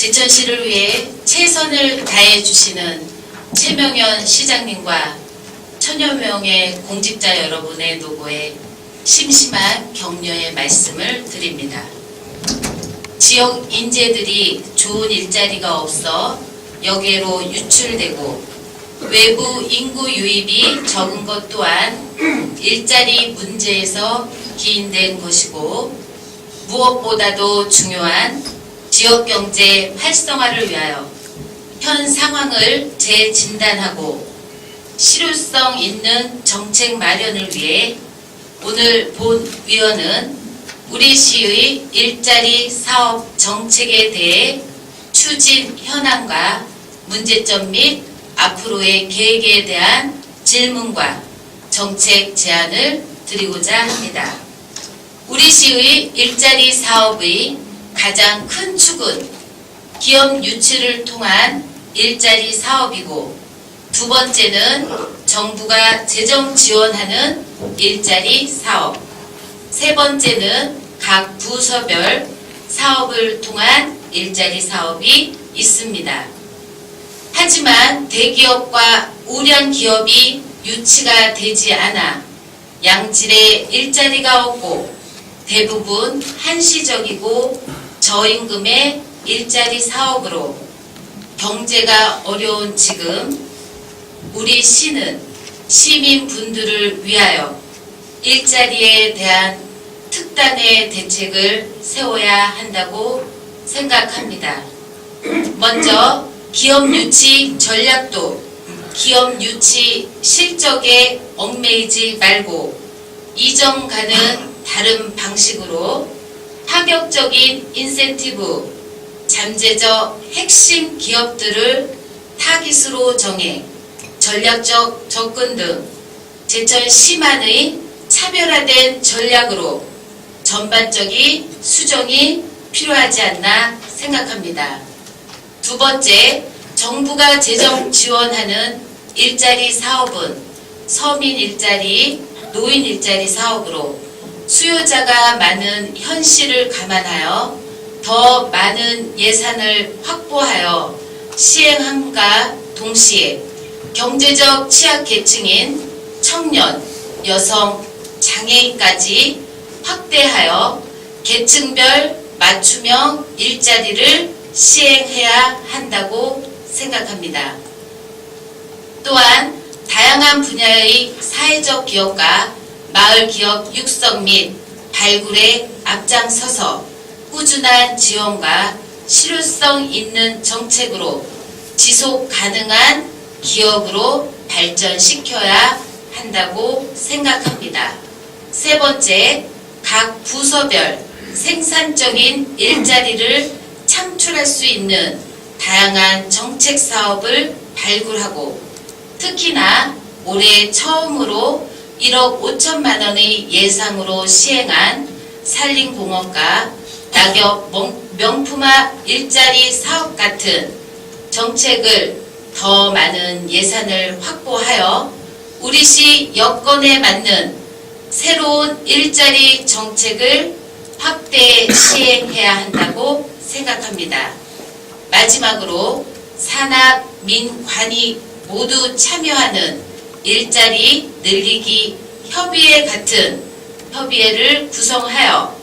제천시를 위해 최선을 다해 주시는 최명현 시장님과 천여 명의 공직자 여러분의 노고에 심심한 격려의 말씀을 드립니다. 지역 인재들이 좋은 일자리가 없어 여기로 유출되고 외부 인구 유입이 적은 것 또한 일자리 문제에서 기인된 것이고, 무엇보다도 중요한 지역경제 활성화를 위하여 현 상황을 재진단하고 실효성 있는 정책 마련을 위해 오늘 본 위원은 우리 시의 일자리 사업 정책에 대해 추진 현황과 문제점 및 앞으로의 계획에 대한 질문과 정책 제안을 드리고자 합니다. 우리 시의 일자리 사업의 가장 큰 축은 기업 유치를 통한 일자리 사업이고, 두 번째는 정부가 재정 지원하는 일자리 사업, 세 번째는 각 부서별 사업을 통한 일자리 사업이 있습니다. 하지만 대기업과 우량 기업이 유치가 되지 않아 양질의 일자리가 없고 대부분 한시적이고 저임금의 일자리 사업으로 경제가 어려운 지금 우리 시는 시민분들을 위하여 일자리에 대한 특단의 대책을 세워야 한다고 생각합니다. 먼저 기업 유치 전략도 기업 유치 실적에 얽매이지 말고 이전과는 다른 방식으로 파격적인 인센티브, 잠재적 핵심 기업들을 타깃으로 정해 전략적 접근 등 제천시만의 차별화된 전략으로 전반적인 수정이 필요하지 않나 생각합니다. 두 번째, 정부가 재정 지원하는 일자리 사업은 서민 일자리, 노인 일자리 사업으로 수요자가 많은 현실을 감안하여 더 많은 예산을 확보하여 시행함과 동시에 경제적 취약계층인 청년, 여성, 장애인까지 확대하여 계층별 맞춤형 일자리를 시행해야 한다고 생각합니다. 또한 다양한 분야의 사회적 기업과 마을 기업 육성 및 발굴에 앞장서서 꾸준한 지원과 실효성 있는 정책으로 지속 가능한 기업으로 발전시켜야 한다고 생각합니다. 세 번째, 각 부서별 생산적인 일자리를 창출할 수 있는 다양한 정책 사업을 발굴하고, 특히나 올해 처음으로 1억 5천만 원의 예상으로 시행한 산림공원과 낙엽 명품화 일자리 사업 같은 정책을 더 많은 예산을 확보하여 우리 시 여건에 맞는 새로운 일자리 정책을 확대 시행해야 한다고 생각합니다. 마지막으로 산학, 민, 관이 모두 참여하는 일자리 늘리기 협의회 같은 협의회를 구성하여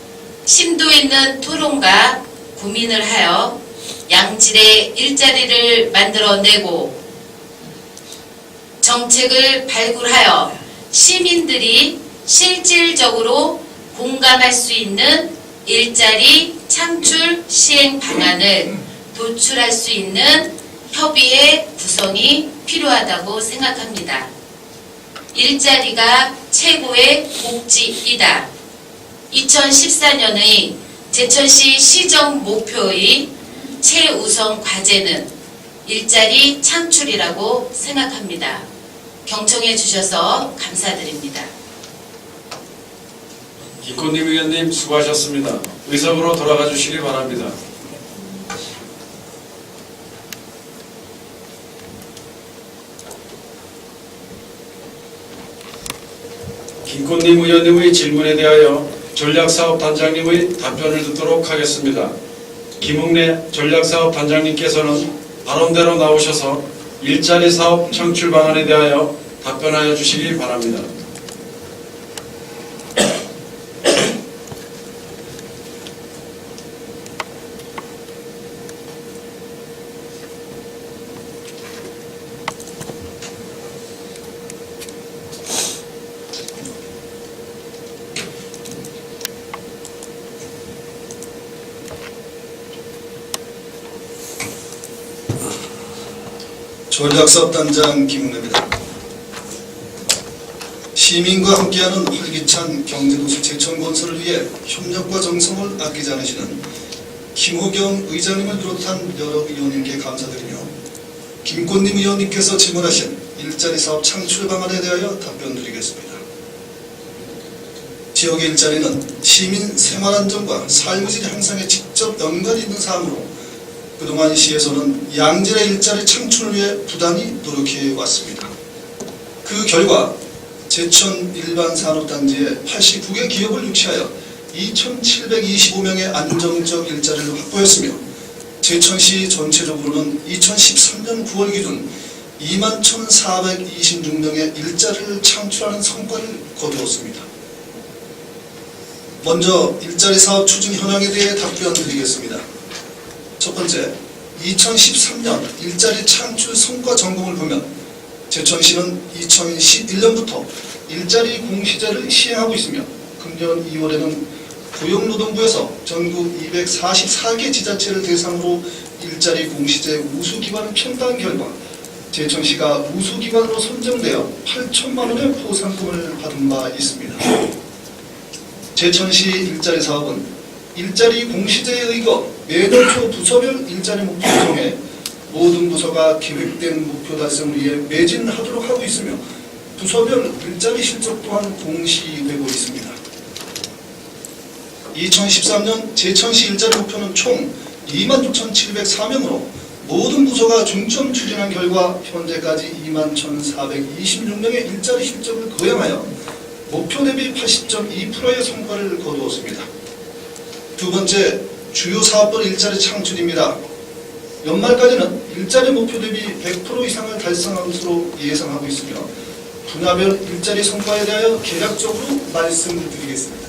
심도 있는 토론과 고민을 하여 양질의 일자리를 만들어내고 정책을 발굴하여 시민들이 실질적으로 공감할 수 있는 일자리 창출 시행 방안을 도출할 수 있는 협의회 구성이 필요하다고 생각합니다. 일자리가 최고의 복지이다. 2014년의 제천시 시정 목표의 최우선 과제는 일자리 창출이라고 생각합니다. 경청해 주셔서 감사드립니다. 김건림 의원님 수고하셨습니다. 의석으로 돌아가 주시기 바랍니다. 김건림 의원님의 질문에 대하여 전략사업단장님의 답변을 듣도록 하겠습니다. 김웅래 전략사업단장님께서는 발언대로 나오셔서 일자리 사업 창출 방안에 대하여 답변하여 주시기 바랍니다. 전략사업단장 김웅래입니다. 시민과 함께하는 활기찬 경제도시 제천건설을 위해 협력과 정성을 아끼지 않으시는 김호경 의장님을 비롯한 여러 의원님께 감사드리며 김꽃림 의원님께서 질문하신 일자리 사업 창출 방안에 대하여 답변드리겠습니다. 지역의 일자리는 시민 생활 안정과 삶의 질 향상에 직접 연관이 있는 사항으로 그동안 시에서는 양질의 일자리 창출을 위해 부단히 노력해 왔습니다. 그 결과 제천 일반산업단지에 89개 기업을 유치하여 2,725명의 안정적 일자리를 확보했으며 제천시 전체적으로는 2013년 9월 기준 21,426명의 일자리를 창출하는 성과를 거두었습니다. 먼저 일자리 사업 추진 현황에 대해 답변드리겠습니다. 첫 번째, 2013년 일자리 창출 성과 점검을 보면 제천시는 2011년부터 일자리 공시제를 시행하고 있으며 금년 2월에는 고용노동부에서 전국 244개 지자체를 대상으로 일자리 공시제 우수기관을 평가한 결과 제천시가 우수기관으로 선정되어 8천만 원의 포상금을 받은 바 있습니다. 제천시 일자리 사업은 일자리 공시제에 의거 매년 초 부서별 일자리 목표를 정해 모든 부서가 계획된 목표 달성을 위해 매진하도록 하고 있으며 부서별 일자리 실적 또한 공시되고 있습니다. 2013년 제천시 일자리 목표는 총 26,704명으로 모든 부서가 중점 추진한 결과 현재까지 21,426명의 일자리 실적을 거행하여 목표 대비 80.2%의 성과를 거두었습니다. 두 번째, 주요 사업별 일자리 창출입니다. 연말까지는 일자리 목표 대비 100% 이상을 달성할 것으로 예상하고 있으며 분야별 일자리 성과에 대하여 개략적으로 말씀드리겠습니다.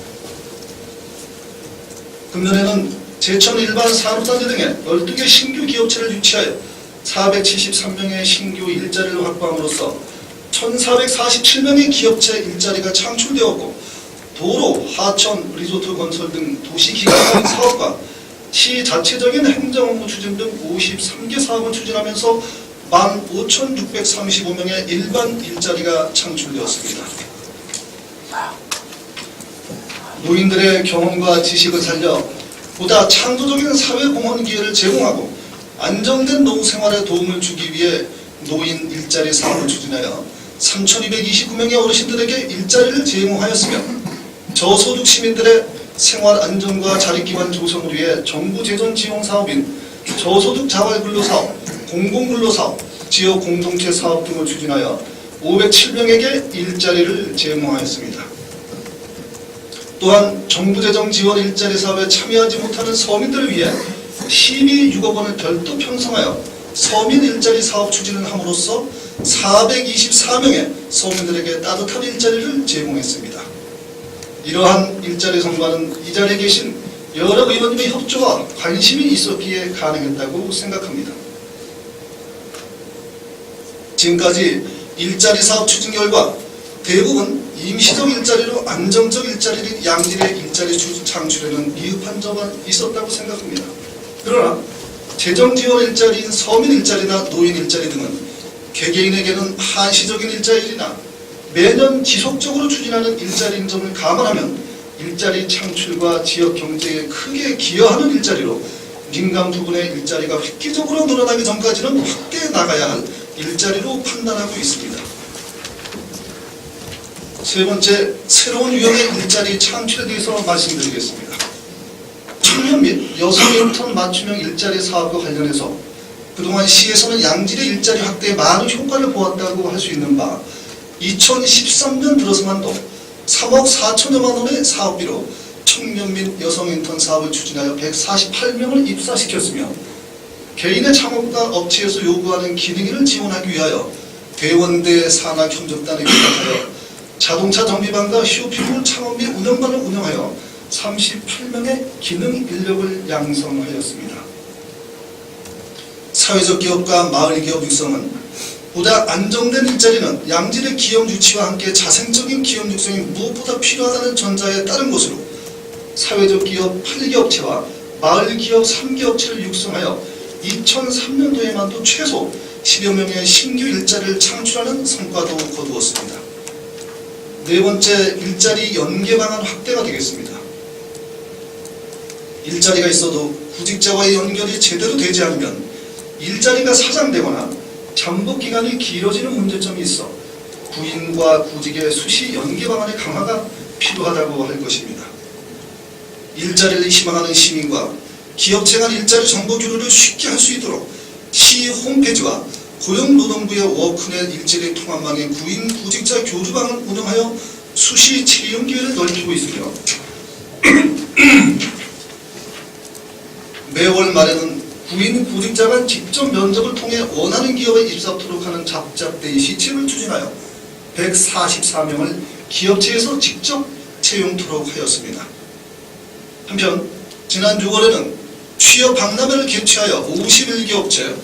금년에는 제천 일반 산업단지 등에 12개 신규 기업체를 유치하여 473명의 신규 일자리를 확보함으로써 1,447명의 기업체 일자리가 창출되었고 도로, 하천, 리조트 건설 등 도시기관 사업과 시 자체적인 행정업무 추진 등 53개 사업을 추진하면서 15,635명의 일반 일자리가 창출되었습니다. 노인들의 경험과 지식을 살려 보다 창조적인 사회공헌 기회를 제공하고 안정된 노후 생활에 도움을 주기 위해 노인 일자리 사업을 추진하여 3,229명의 어르신들에게 일자리를 제공하였으며 저소득 시민들의 생활 안정과 자립기반 조성을 위해 정부 재정 지원 사업인 저소득 자활근로사업, 공공근로사업, 지역 공동체 사업 등을 추진하여 507명에게 일자리를 제공하였습니다. 또한 정부 재정 지원 일자리 사업에 참여하지 못하는 서민들을 위해 12,6억 원을 별도 편성하여 서민 일자리 사업 추진을 함으로써 424명의 서민들에게 따뜻한 일자리를 제공했습니다. 이러한 일자리 성과는 이 자리에 계신 여러 의원님의 협조와 관심이 있었기에 가능했다고 생각합니다. 지금까지 일자리 사업 추진 결과 대부분 임시적 일자리로 안정적 일자리를 양질의 일자리 창출에는 미흡한 점은 있었다고 생각합니다. 그러나 재정 지원 일자리인 서민 일자리나 노인 일자리 등은 개개인에게는 한시적인 일자리나 매년 지속적으로 추진하는 일자리인 점을 감안하면 일자리 창출과 지역 경제에 크게 기여하는 일자리로 민간 부분의 일자리가 획기적으로 늘어나기 전까지는 확대해 나가야 할 일자리로 판단하고 있습니다. 세 번째, 새로운 유형의 일자리 창출에 대해서 말씀드리겠습니다. 청년 및 여성의 인턴 맞춤형 일자리 사업과 관련해서 그동안 시에서는 양질의 일자리 확대에 많은 효과를 보았다고 할 수 있는 바 2013년 들어서만도 3억 4천여만 원의 사업비로 청년 및 여성 인턴 사업을 추진하여 148명을 입사시켰으며 개인의 창업과 업체에서 요구하는 기능을 지원하기 위하여 대원대 산학협력단에 위탁하여 자동차 정비반과 쇼핑몰 창업 및 운영반을 운영하여 38명의 기능 인력을 양성하였습니다. 사회적 기업과 마을 기업 육성은 보다 안정된 일자리는 양질의 기업 유치와 함께 자생적인 기업 육성이 무엇보다 필요하다는 전자에 따른 것으로 사회적 기업 8개 업체와 마을 기업 3개 업체를 육성하여 2003년도에만도 최소 10여 명의 신규 일자리를 창출하는 성과도 거두었습니다. 네 번째, 일자리 연계 방안 확대가 되겠습니다. 일자리가 있어도 구직자와의 연결이 제대로 되지 않으면 일자리가 사장되거나 잠복 기간이 길어지는 문제점이 있어 구인과 구직의 수시 연계 방안의 강화가 필요하다고 할 것입니다. 일자리를 희망하는 시민과 기업체 간 일자리 정보 교류를 쉽게 할 수 있도록 시 홈페이지와 고용노동부의 워크넷 일자리 통합망의 구인 구직자 교류방을 운영하여 수시 채용 기회를 넓히고 있으며 매월 말에는 구인 구직자가 직접 면접을 통해 원하는 기업에 입사토록 하는 잡잡데이 시책을 추진하여 144명을 기업체에서 직접 채용토록 하였습니다. 한편 지난 6월에는 취업 박람회를 개최하여 51개 업체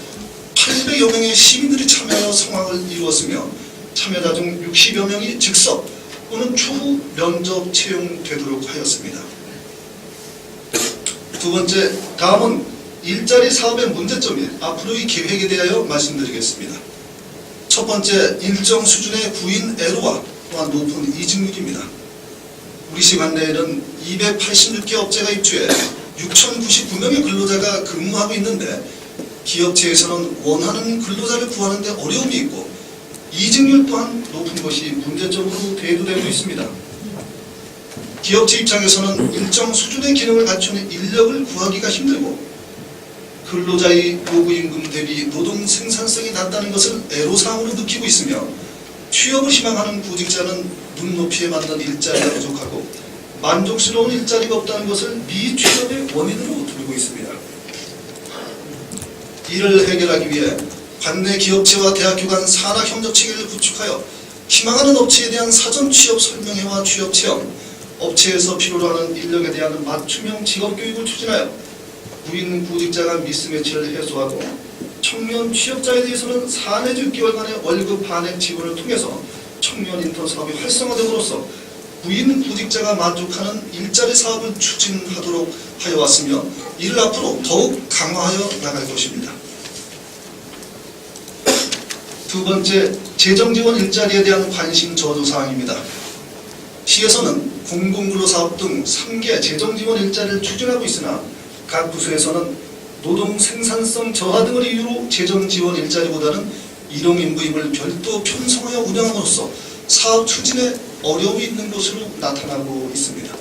800여 명의 시민들이 참여하여 성황을 이루었으며 참여자 중 60여 명이 즉석 또는 추후 면접 채용되도록 하였습니다. 두 번째, 다음은 일자리 사업의 문제점 및 앞으로의 계획에 대하여 말씀드리겠습니다. 첫 번째, 일정 수준의 구인 애로와 또한 높은 이직률입니다. 우리 시간 내에는 286개 업체가 입주해 6,099명의 근로자가 근무하고 있는데 기업체에서는 원하는 근로자를 구하는 데 어려움이 있고 이직률 또한 높은 것이 문제점으로 대두되고 있습니다. 기업체 입장에서는 일정 수준의 기능을 갖춘 인력을 구하기가 힘들고 근로자의 요구임금 대비 노동 생산성이 낮다는 것을 애로사항으로 느끼고 있으며 취업을 희망하는 구직자는 눈높이에 맞는 일자리가 부족하고 만족스러운 일자리가 없다는 것을 미취업의 원인으로 두고 있습니다. 이를 해결하기 위해 관내 기업체와 대학교 간 산학협력 체계를 구축하여 희망하는 업체에 대한 사전 취업 설명회와 취업 체험, 업체에서 필요로 하는 인력에 대한 맞춤형 직업교육을 추진하여 구인 구직자 간 미스매치를 해소하고 청년 취업자에 대해서는 4 내지 6개월간의 월급 반액 지원을 통해서 청년 인턴 사업이 활성화됨으로써 구인 구직자가 만족하는 일자리 사업을 추진하도록 하여 왔으며 이를 앞으로 더욱 강화하여 나갈 것입니다. 두 번째, 재정지원 일자리에 대한 관심 저조사항입니다. 시에서는 공공근로사업 등 3개 재정지원 일자리를 추진하고 있으나 각 부서에서는 노동 생산성 저하 등을 이유로 재정지원 일자리보다는 일용인부임을 별도 편성하여 운영함으로써 사업 추진에 어려움이 있는 것으로 나타나고 있습니다.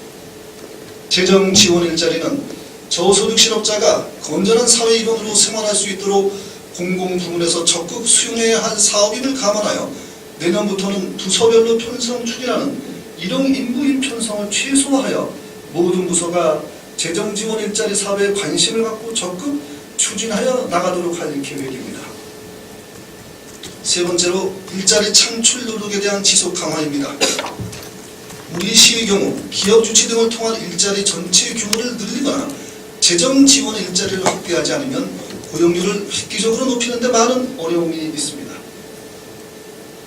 재정지원 일자리는 저소득 실업자가 건전한 사회 일원으로 생활할 수 있도록 공공부문에서 적극 수용해야 할 사업임을 감안하여 내년부터는 부서별로 편성 추진하는 일용인부임 편성을 최소화하여 모든 부서가 재정지원 일자리 사업에 관심을 갖고 적극 추진하여 나가도록 할 계획입니다. 세 번째로, 일자리 창출 노력에 대한 지속 강화입니다. 우리 시의 경우 기업 주치 등을 통한 일자리 전체 규모를 늘리거나 재정 지원 일자리를 확대하지 않으면 고용률을 획기적으로 높이는 데 많은 어려움이 있습니다.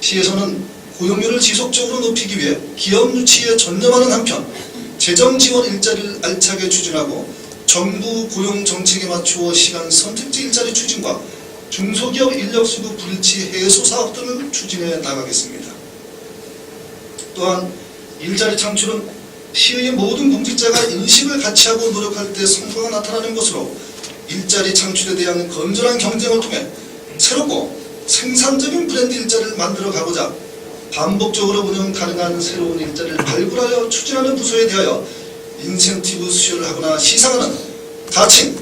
시에서는 고용률을 지속적으로 높이기 위해 기업 유치에 전념하는 한편 재정 지원 일자리를 알차게 추진하고 정부 고용 정책에 맞추어 시간 선택지 일자리 추진과 중소기업 인력 수급 불일치 해소 사업 등을 추진해 나가겠습니다. 또한 일자리 창출은 시의 모든 공직자가 의식을 같이 하고 노력할 때 성과가 나타나는 것으로 일자리 창출에 대한 건전한 경쟁을 통해 새롭고 생산적인 브랜드 일자리를 만들어 가고자 반복적으로 운영 가능한 새로운 일자리를 발굴하여 추진하는 부서에 대하여 인센티브 수여를 하거나 시상하는 가칭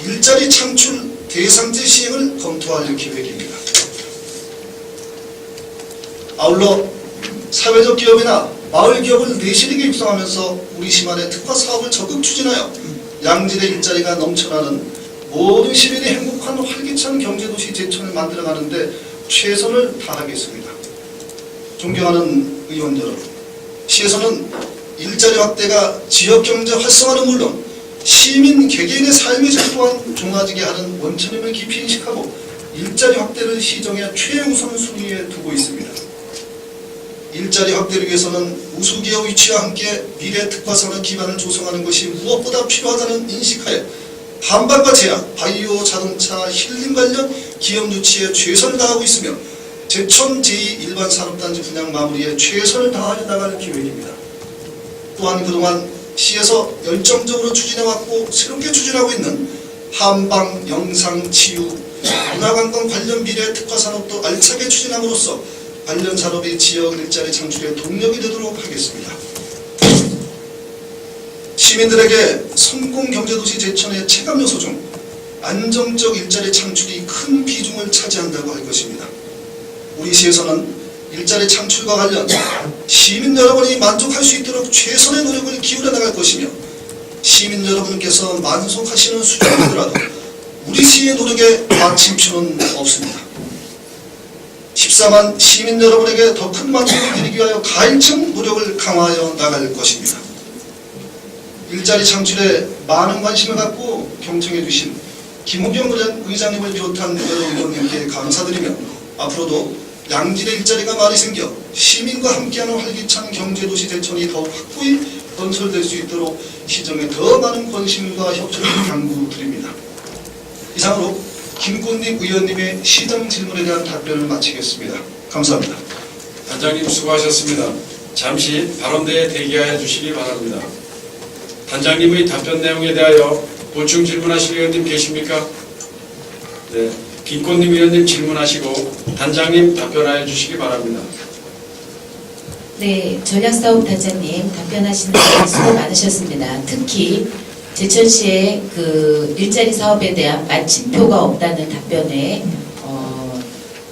일자리 창출 대상제 시행을 검토할 계획입니다. 아울러 사회적 기업이나 마을 기업을 내실에게 육성하면서 우리 시만의 특화 사업을 적극 추진하여 양질의 일자리가 넘쳐나는 모든 시민이 행복한 활기찬 경제도시 제천을 만들어가는데 최선을 다하겠습니다. 존경하는 의원 여러분, 시에서는 일자리 확대가 지역경제 활성화는 물론 시민 개개인의 삶의 질 또한 좋아지게 하는 원천임을 깊이 인식하고 일자리 확대를 시정의 최우선 순위에 두고 있습니다. 일자리 확대를 위해서는 우수기업 위치와 함께 미래 특화산업 기반을 조성하는 것이 무엇보다 필요하다는 인식하에 반발과 제약, 바이오, 자동차, 힐링 관련 기업 유치에 최선을 다하고 있으며 제천 제2 일반 산업단지 분양 마무리에 최선을 다하여 나갈 계획입니다. 또한 그동안 시에서 열정적으로 추진해왔고 새롭게 추진하고 있는 한방, 영상, 치유, 문화관광 관련 미래 특화산업도 알차게 추진함으로써 관련 산업의 지역 일자리 창출에 동력이 되도록 하겠습니다. 시민들에게 성공 경제도시 제천의 체감 요소 중 안정적 일자리 창출이 큰 비중을 차지한다고 할 것입니다. 우리 시에서는 일자리 창출과 관련 시민 여러분이 만족할 수 있도록 최선의 노력을 기울여 나갈 것이며 시민 여러분께서 만족하시는 수준이더라도 우리 시의 노력에 마침표는 없습니다. 14만 시민 여러분에게 더 큰 만족을 드리기 위하여 가일층 노력을 강화하여 나갈 것입니다. 일자리 창출에 많은 관심을 갖고 경청해 주신 김호경 의장님을 비롯한 여러 의원님께 감사드리며 앞으로도 양질의 일자리가 많이 생겨 시민과 함께하는 활기찬 경제도시 제천이 더욱 확고히 건설될 수 있도록 시정에 더 많은 관심과 협조를 당부드립니다. 이상으로 김꽃립 의원님의 시정 질문에 대한 답변을 마치겠습니다. 감사합니다. 단장님 수고하셨습니다. 잠시 발언대에 대기하여 주시기 바랍니다. 단장님의 답변 내용에 대하여 보충 질문하실 의원님 계십니까? 네, 김꽃립 의원님 질문하시고 단장님 답변하여 주시기 바랍니다. 네, 전략사업단장님 답변하시는 데 수고 많으셨습니다. 특히 제천시의 그 일자리 사업에 대한 마침표가 없다는 답변에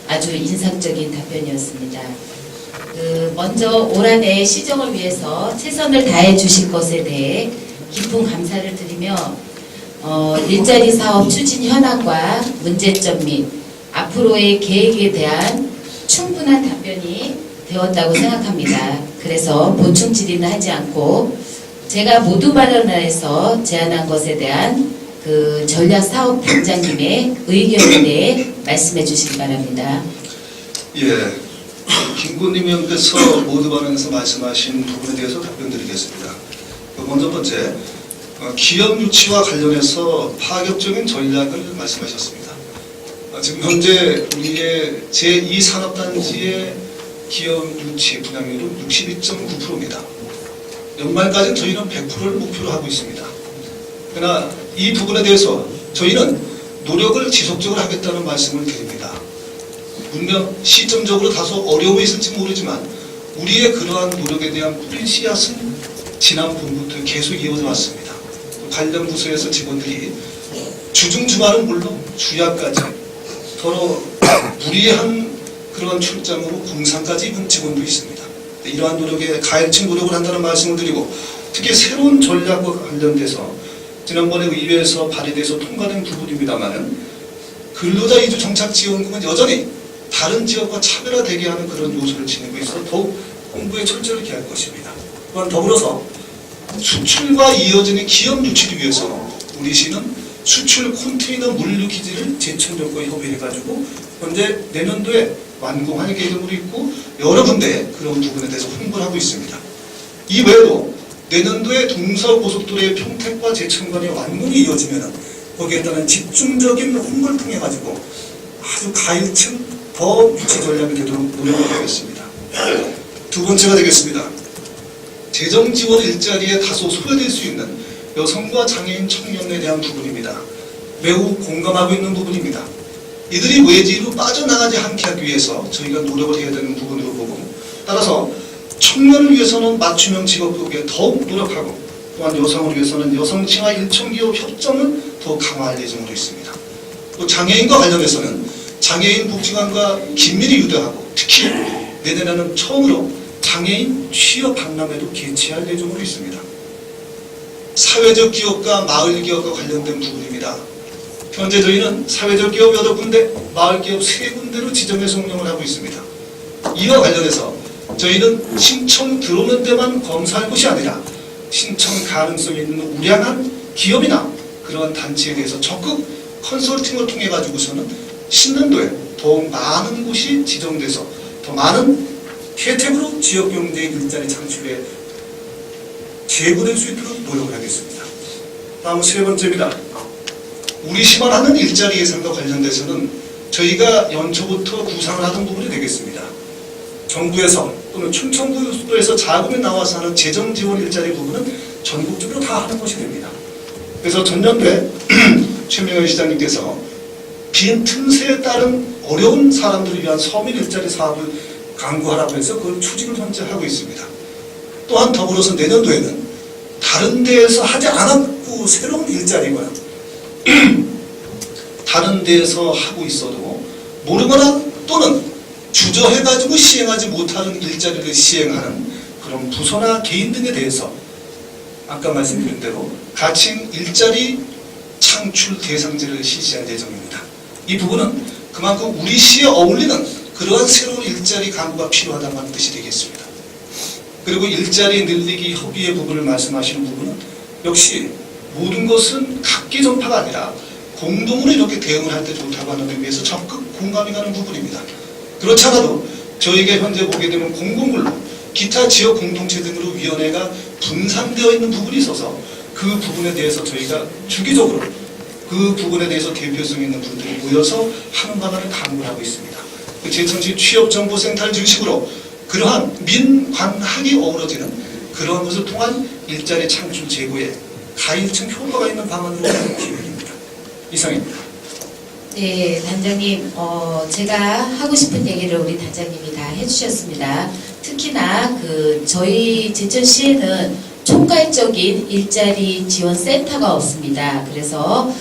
아주 인상적인 답변이었습니다. 먼저 올 한해 시정을 위해서 최선을 다해 주실 것에 대해 깊은 감사를 드리며 일자리 사업 추진 현황과 문제점 및 앞으로의 계획에 대한 충분한 답변이 되었다고 생각합니다. 그래서 보충 질의는 하지 않고 제가 모두 발언을 해서 제안한 것에 대한 그 전략사업단장님의 의견에 대해 말씀해 주시기 바랍니다. 예, 김꽃립 의원께서 모두 발언에서 말씀하신 부분에 대해서 답변드리겠습니다. 먼저 번째, 기업 유치와 관련해서 파격적인 전략을 말씀하셨습니다. 지금 현재 우리의 제2산업단지의 기업 유치 분양률은 62.9%입니다. 연말까지는 저희는 100%를 목표로 하고 있습니다. 그러나 이 부분에 대해서 저희는 노력을 지속적으로 하겠다는 말씀을 드립니다. 분명 시점적으로 다소 어려움이 있을지 모르지만 우리의 그러한 노력에 대한 뿌린 씨앗은 지난 봄부터 계속 이어져 왔습니다. 관련 부서에서 직원들이 주중주말은 물론 주야까지 더러 무리한 그러한 출장으로 공상까지 입은 직원도 있습니다. 이러한 노력에 가일층 노력을 한다는 말씀을 드리고 특히 새로운 전략과 관련돼서 지난번에 의회에서 발의돼서 통과된 부분입니다만은 근로자 이주 정착 지원금은 여전히 다른 지역과 차별화되게 하는 그런 요소를 지니고 있어 더욱 홍보에 철저히 기할 것입니다. 또한 더불어서 수출과 이어지는 기업 유치를 위해서 우리 시는 수출 컨테이너 물류 기지를 제천역과 협의해가지고 현재 내년도에 완공할 계획으로 있고 여러 군데 그런 부분에 대해서 홍보를 하고 있습니다. 이 외에도 내년도에 동서고속도로의 평택과 제천 간의 완공이 이어지면 거기에 따른 집중적인 홍보를 통해 가지고 아주 가일층 더 유치 전략이 되도록 노력을 하겠습니다. 두 번째가 되겠습니다. 재정 지원 일자리에 다소 소외될 수 있는 여성과 장애인 청년에 대한 부분입니다. 매우 공감하고 있는 부분입니다. 이들이 외지로 빠져나가지 않게 하기 위해서 저희가 노력을 해야 되는 부분으로 보고 따라서 청년을 위해서는 맞춤형 직업교육에 더욱 노력하고 또한 여성을 위해서는 여성친화 일청기업 협정을 더 강화할 예정으로 있습니다. 또 장애인과 관련해서는 장애인 복지관과 긴밀히 유대하고 특히 내년에는 처음으로 장애인 취업 박람회도 개최할 예정으로 있습니다. 사회적 기업과 마을 기업과 관련된 부분입니다. 현재 저희는 사회적 기업 8군데, 마을 기업 3군데로 지정해서 운영을 하고 있습니다. 이와 관련해서 저희는 신청 들어오는 데만 검사할 것이 아니라 신청 가능성이 있는 우량한 기업이나 그러한 단체에 대해서 적극 컨설팅을 통해 가지고서는 신년도에 더욱 많은 곳이 지정돼서 더 많은 혜택으로 지역경제 일자리 창출에 제고될 수 있도록 노력을 하겠습니다. 다음 3번째입니다. 우리 시만 하는 일자리 예산과 관련돼서는 저희가 연초부터 구상을 하던 부분이 되겠습니다. 정부에서 또는 충청도에서 자금이 나와서 하는 재정 지원 일자리 부분은 전국적으로 다 하는 것이 됩니다. 그래서 전년도에 최명현 시장님께서 빈 틈새에 따른 어려운 사람들을 위한 서민 일자리 사업을 강구하라고 해서 그걸 추진을 현재 하고 있습니다. 또한 더불어서 내년도에는 다른 데에서 하지 않았고 새로운 일자리가 다른 데에서 하고 있어도 모르거나 또는 주저해가지고 시행하지 못하는 일자리를 시행하는 그런 부서나 개인 등에 대해서 아까 말씀드린 대로 가칭 일자리 창출 대상제를 실시할 예정입니다. 이 부분은 그만큼 우리 시에 어울리는 그러한 새로운 일자리 강구가 필요하다는 뜻이 되겠습니다. 그리고 일자리 늘리기 협의의 부분을 말씀하시는 부분은 역시 모든 것은 각기 전파가 아니라 공동으로 이렇게 대응을 할 때 좋다고 하는 의미에서 적극 공감이 가는 부분입니다. 그렇지 않아도 저희가 현재 보게 되면 공공물로 기타 지역 공동체 등으로 위원회가 분산되어 있는 부분이 있어서 그 부분에 대해서 저희가 주기적으로 그 부분에 대해서 대표성 있는 분들이 모여서 하는 방안을 강구를 하고 있습니다. 그 제천시 취업정보센터를 중심으로 그러한 민관학이 어우러지는 그러한 것을 통한 일자리 창출 제고에 가일층 효과가 있는 방안으로 가는 계획입니다. 이상입니다. 네, 단장님, 제가 하고 싶은 얘기를 우리 단장님이 다 해주셨습니다. 특히나 저희 제천시에는 총괄적인 일자리 지원 센터가 없습니다. 그래서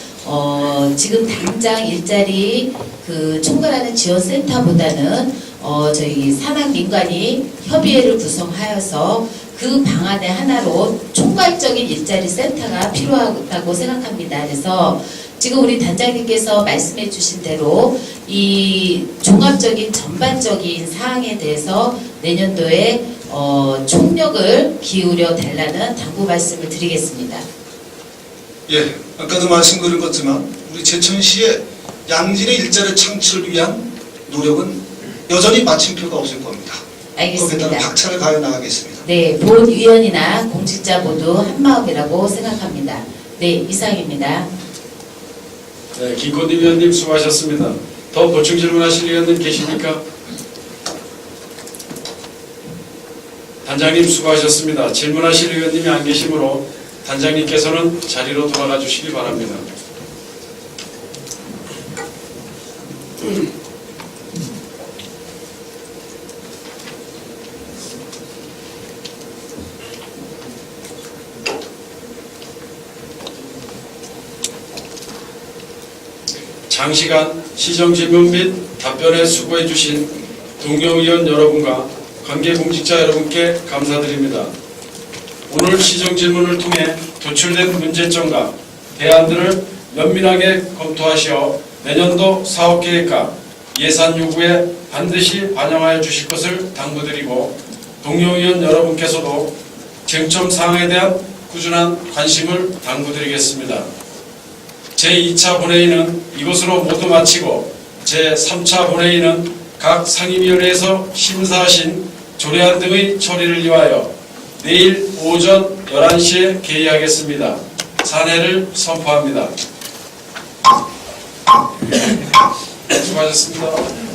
지금 당장 일자리 총괄하는 지원 센터보다는 저희 산학민관이 협의회를 구성하여서 그 방안의 하나로 총괄적인 일자리 센터가 필요하다고 생각합니다. 그래서 지금 우리 단장님께서 말씀해 주신 대로 이 종합적인 전반적인 사항에 대해서 내년도에 총력을 기울여 달라는 당부 말씀을 드리겠습니다. 예, 아까도 말씀드린 것지만 우리 제천시의 양질의 일자리 창출을 위한 노력은 여전히 마침표가 없을 겁니다. 알겠습니다. 거기에다 박차를 가해 나가겠습니다. 네, 본위원이나 공직자 모두 한마음이라고 생각합니다. 네, 이상입니다. 네, 김건희 위원님 수고하셨습니다. 더 보충 질문하실 위원님 계십니까? 단장님 수고하셨습니다. 질문하실 위원님이 안 계시므로 단장님께서는 자리로 돌아가 주시기 바랍니다. 장시간 시정질문 및 답변에 수고해 주신 동료위원 여러분과 관계공직자 여러분께 감사드립니다. 오늘 시정질문을 통해 도출된 문제점과 대안들을 면밀하게 검토하시어 내년도 사업계획과 예산 요구에 반드시 반영하여 주실 것을 당부드리고 동료위원 여러분께서도 쟁점 사항에 대한 꾸준한 관심을 당부드리겠습니다. 제2차 본회의는 이것으로 모두 마치고 제3차 본회의는 각 상임위원회에서 심사하신 조례안 등의 처리를 위하여 내일 오전 11시에 개의하겠습니다. 산회를 선포합니다. 수고하셨습니다.